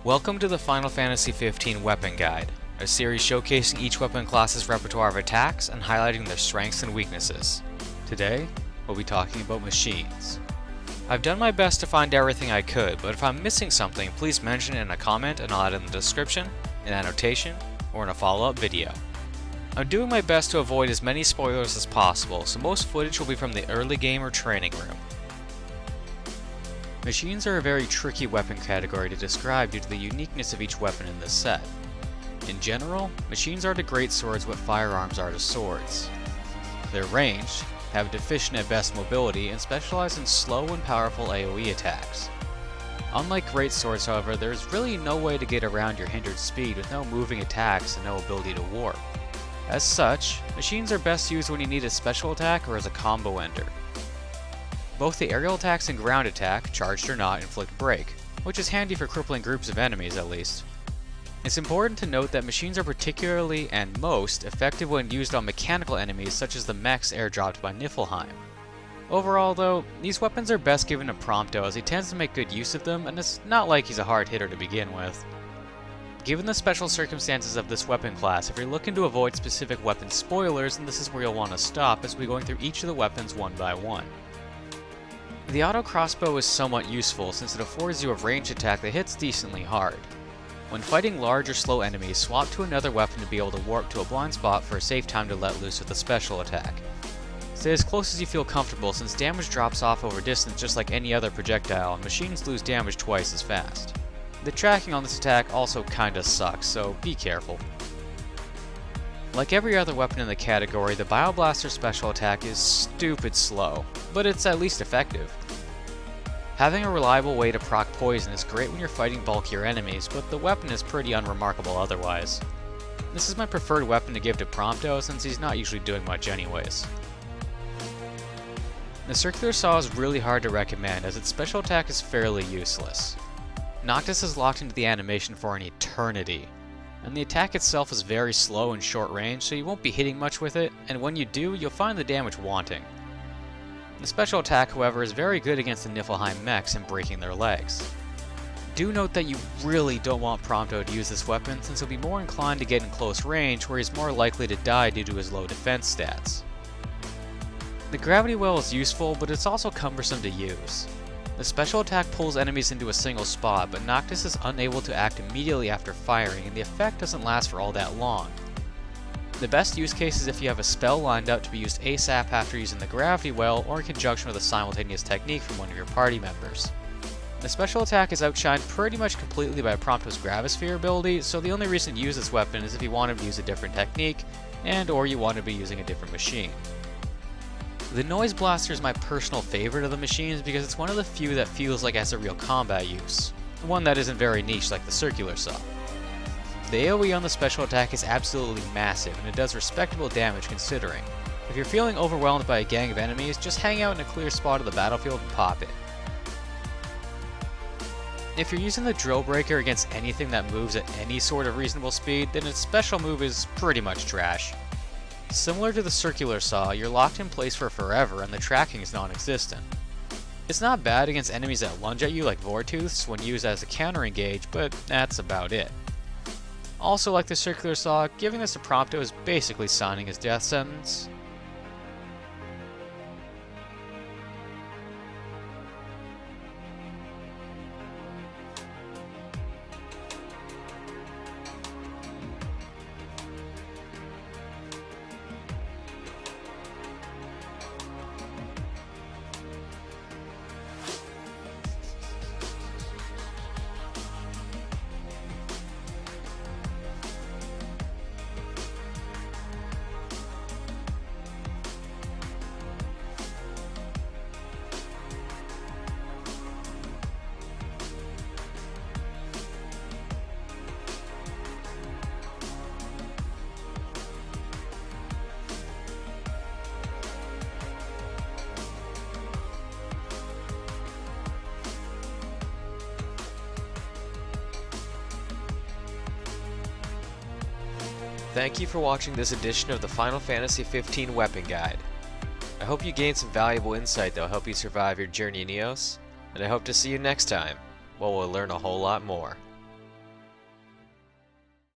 Welcome to the Final Fantasy XV Weapon Guide, a series showcasing each weapon class's repertoire of attacks and highlighting their strengths and weaknesses. Today, we'll be talking about machines. I've done my best to find everything I could, but if I'm missing something, please mention it in a comment and I'll add it in the description, an annotation, or in a follow-up video. I'm doing my best to avoid as many spoilers as possible, so most footage will be from the early game or training room. Machines are a very tricky weapon category to describe due to the uniqueness of each weapon in this set. In general, machines are to great swords what firearms are to swords. They're ranged, have deficient at best mobility, and specialize in slow and powerful AoE attacks. Unlike great swords, however, there's really no way to get around your hindered speed with no moving attacks and no ability to warp. As such, machines are best used when you need a special attack or as a combo ender. Both the aerial attacks and ground attack, charged or not, inflict break, which is handy for crippling groups of enemies at least. It's important to note that machines are particularly and most effective when used on mechanical enemies such as the mechs airdropped by Niflheim. Overall though, these weapons are best given to Prompto as he tends to make good use of them, and it's not like he's a hard hitter to begin with. Given the special circumstances of this weapon class, if you're looking to avoid specific weapon spoilers, then this is where you'll want to stop as we're going through each of the weapons one by one. The auto crossbow is somewhat useful since it affords you a ranged attack that hits decently hard. When fighting large or slow enemies, swap to another weapon to be able to warp to a blind spot for a safe time to let loose with a special attack. Stay as close as you feel comfortable since damage drops off over distance just like any other projectile, and machines lose damage twice as fast. The tracking on this attack also kinda sucks, so be careful. Like every other weapon in the category, the Bioblaster special attack is stupid slow, but it's at least effective. Having a reliable way to proc poison is great when you're fighting bulkier enemies, but the weapon is pretty unremarkable otherwise. This is my preferred weapon to give to Prompto since he's not usually doing much anyways. The Circular Saw is really hard to recommend as its special attack is fairly useless. Noctis is locked into the animation for an eternity, and the attack itself is very slow and short range, so you won't be hitting much with it, and when you do, you'll find the damage wanting. The special attack, however, is very good against the Niflheim mechs and breaking their legs. Do note that you really don't want Prompto to use this weapon since he'll be more inclined to get in close range where he's more likely to die due to his low defense stats. The Gravity Well is useful, but it's also cumbersome to use. The special attack pulls enemies into a single spot, but Noctis is unable to act immediately after firing, and the effect doesn't last for all that long. The best use case is if you have a spell lined up to be used ASAP after using the Gravity Well, or in conjunction with a simultaneous technique from one of your party members. The special attack is outshined pretty much completely by Prompto's Gravisphere ability, so the only reason to use this weapon is if you want to use a different technique, and or you want to be using a different machine. The Noise Blaster is my personal favorite of the machines because it's one of the few that feels like it has a real combat use, one that isn't very niche like the Circular Saw. The AoE on the special attack is absolutely massive and it does respectable damage considering. If you're feeling overwhelmed by a gang of enemies, just hang out in a clear spot of the battlefield and pop it. If you're using the Drill Breaker against anything that moves at any sort of reasonable speed, then its special move is pretty much trash. Similar to the Circular Saw, you're locked in place for forever and the tracking is non-existent. It's not bad against enemies that lunge at you like Vortooths when used as a counter engage, but that's about it. Also like the Circular Saw, giving this to Prompto is basically signing his death sentence. Thank you for watching this edition of the Final Fantasy XV Weapon Guide. I hope you gained some valuable insight that will help you survive your journey in Eos, and I hope to see you next time, where we'll learn a whole lot more.